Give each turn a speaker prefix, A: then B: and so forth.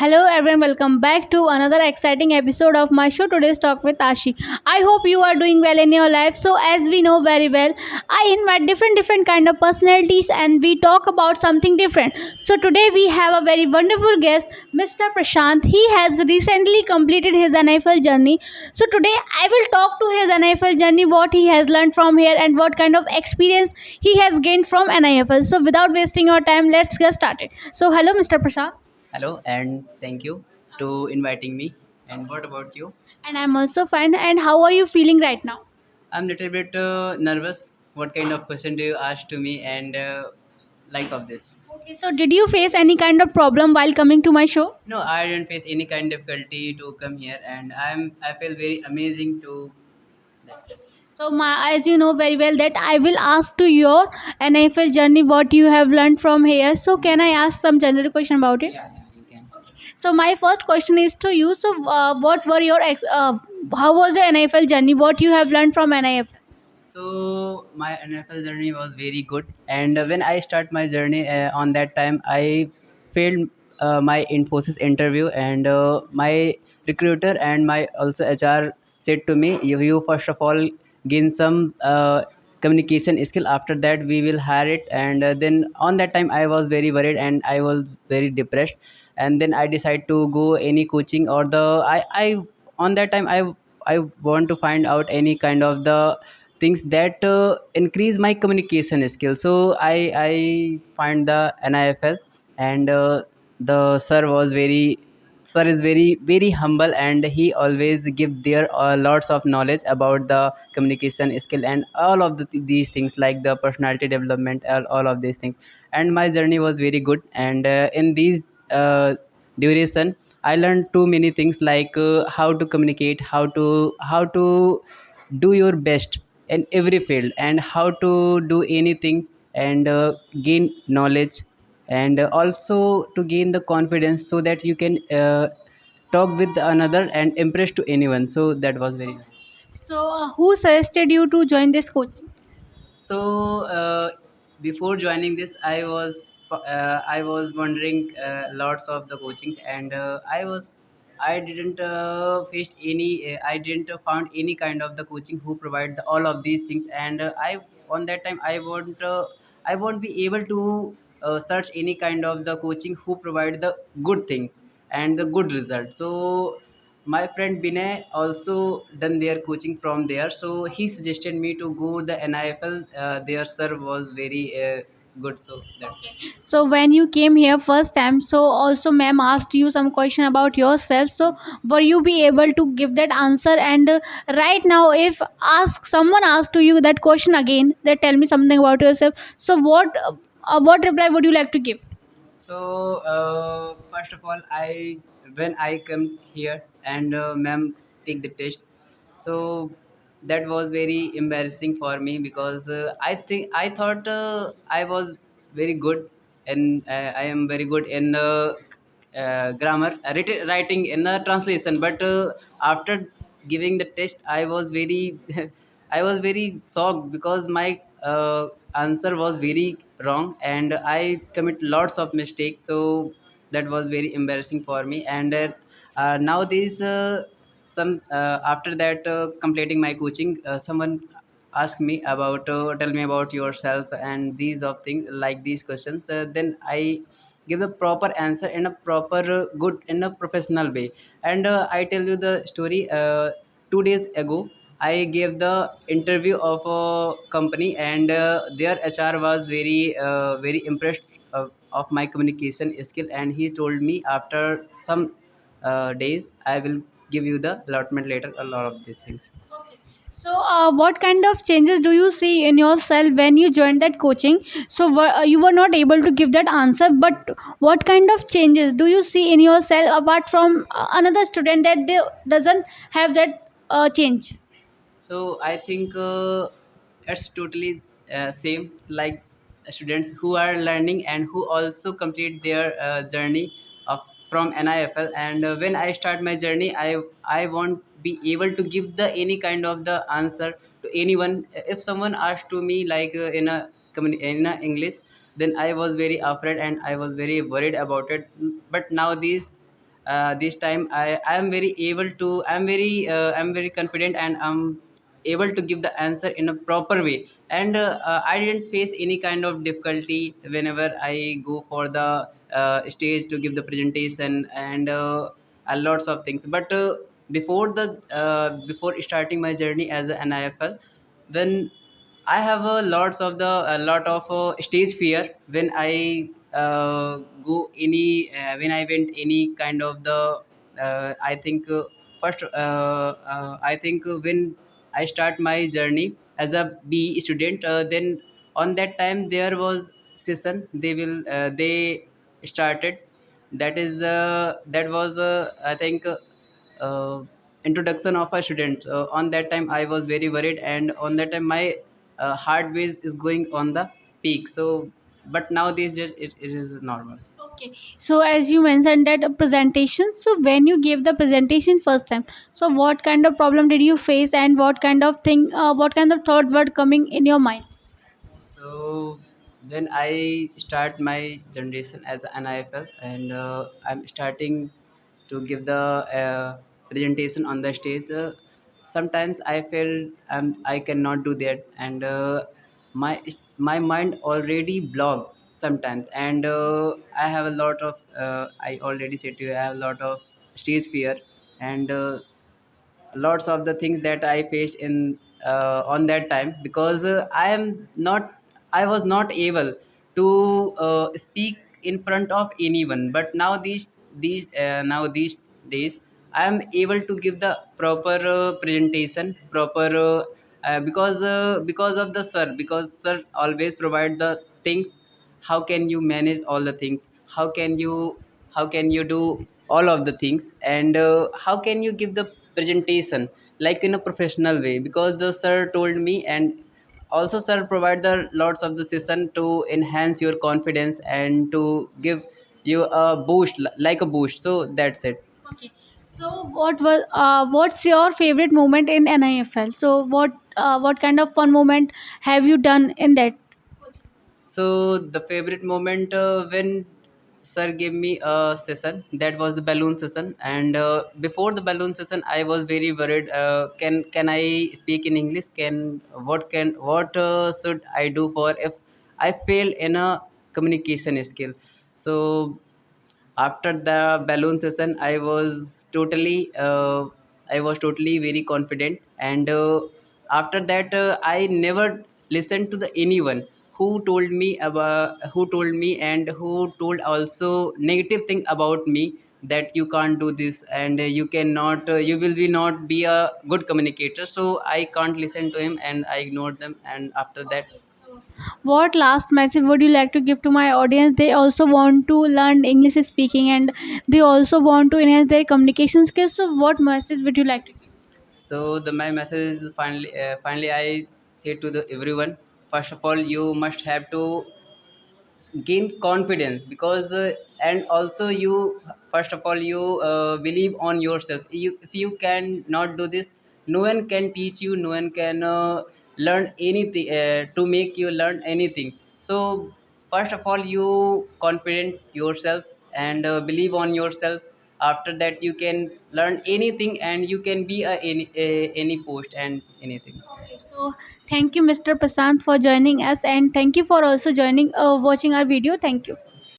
A: Hello everyone, welcome back to another exciting episode of my show Today's Talk with Ashi. I hope you are doing well in your life. So as we know very well, I invite different kind of personalities and we talk about something different. So today we have a very wonderful guest, Mr. Prashant. He has recently completed his NFL journey. So today I will talk to his NFL journey, what he has learned from here and what kind of experience he has gained from NFL. So without wasting your time, let's get started. So hello Mr. Prashant.
B: Hello, and thank you to inviting me. And what about you?
A: And I'm also fine. And how are you feeling right now?
B: I'm little bit nervous. What kind of question do you ask to me and like of this?
A: Okay, so did you face any kind of problem while coming to my show?
B: No, I didn't face any kind of difficulty to come here, and I feel very amazing to. That's it.
A: So, as you know very well, that I will ask to your NFL journey what you have learned from here. So, can I ask some general question about it?
B: Yeah, you can.
A: So, my first question is to you. So, what were your how was your NFL journey? What you have learned from NFL?
B: So my NFL journey was very good, and when I start my journey on that time, I failed my Infosys interview, and my recruiter and my also HR said to me, "You first of all gain some communication skill. After that, we will hire it." And then on that time, I was very worried and I was very depressed, and then I decided to go any coaching or the I on that time I want to find out any kind of the things that increase my communication skill. So I find the NIFL, and the sir is very humble, and he always give their lots of knowledge about the communication skill and all of these things like the personality development, all of these things. And my journey was very good, and in these uh, duration I learned too many things like how to communicate, how to do your best in every field, and how to do anything, and gain knowledge, and also to gain the confidence so that you can talk with another and impress to anyone. So that was very nice.
A: So, who suggested you to join this coaching?
B: So before joining this, I was wondering lots of the coachings, and I didn't faced any I didn't found any kind of the coaching who provide all of these things, and I on that time I won't be able to search any kind of the coaching who provide the good things and the good result. So my friend Binay also done their coaching from there, so he suggested me to go the NIFL. Their sir was very good, so that's it.
A: So when you came here first time, so also ma'am asked you some question about yourself. So were you be able to give that answer? And right now, if ask someone asked to you that question again, that tell me something about yourself. So what reply would you like to give?
B: So first of all, I when I come here and ma'am take the test, so that was very embarrassing for me because I thought I was very good, and I am very good in grammar, writing in the translation. But after giving the test, I was very I was very shocked because my answer was very wrong, and I commit lots of mistakes. So that was very embarrassing for me. And nowadays, some after that completing my coaching, someone asked me about tell me about yourself and these of things like these questions. Then I give the proper answer in a proper good in a professional way. And I tell you the story. 2 days ago, I gave the interview of a company, and their HR was very impressed of my communication skill, and he told me after some days I will give you the allotment later, a lot of these things.
A: So, what kind of changes do you see in yourself when you joined that coaching? So, you were not able to give that answer, but what kind of changes do you see in yourself apart from another student that they doesn't have that change?
B: So I think it's totally same like students who are learning and who also complete their journey of from NIFL. And when I start my journey, I won't be able to give the any kind of the answer to anyone. If someone asked to me like in a English, then I was very afraid and I was very worried about it. But nowadays, this time I am very able to, I'm very confident, and I'm able to give the answer in a proper way. And I didn't face any kind of difficulty whenever I go for the stage to give the presentation, and lots of things. But before starting my journey as an NIFL, when I have a lot of stage fear when I go any when I went any kind of the I think first I think when I start my journey as a B student, then on that time there was session they started, that was I think uh, introduction of a student. On that time I was very worried, and on that time my heart rate is going on the peak. So but now these days it is normal.
A: Okay. So as you mentioned that a presentation, so when you gave the presentation first time, so what kind of problem did you face, and what kind of thing, what kind of thought were coming in your mind?
B: So when I start my generation as an IFL, and I'm starting to give the presentation on the stage, sometimes I feel I cannot do that, and my mind already blocked sometimes, and I have a lot of I already said to you, I have a lot of stage fear, and lots of the things that I faced in on that time, because I was not able to speak in front of anyone. But now these days I am able to give the proper presentation, proper because of the sir, because sir always provide the things. How can you manage all the things? How can you do all of the things? And how can you give the presentation like in a professional way? Because the sir told me, and also sir provide the lots of the session to enhance your confidence and to give you a boost, like a boost. So that's it.
A: Okay. So what's your favorite moment in NIFL? So what kind of fun moment have you done in that?
B: So the favorite moment when sir gave me a session, that was the balloon session. And before the balloon session, I was very worried. Can I speak in English? Can what should I do for if I fail in a communication skill? So after the balloon session, I was totally very confident. And after that I never listened to the anyone who told me and who told also negative thing about me, that you can't do this, and you will be not be a good communicator. So I can't listen to him, and I ignored them. And after that,
A: What last message would you like to give to my audience? They also want to learn English speaking, and they also want to enhance their communication skills. So what message would you like to give?
B: so the my message is finally I say to the everyone, first of all you must have to gain confidence, because and also you first of all you believe on yourself. If you can not do this, no one can teach you, no one can learn anything to make you learn anything. So first of all you confident yourself, and believe on yourself. After that you can learn anything, and you can be any post and anything.
A: Okay, so thank you, Mr. Prasant, for joining us, and thank you for also joining, watching our video. Thank you.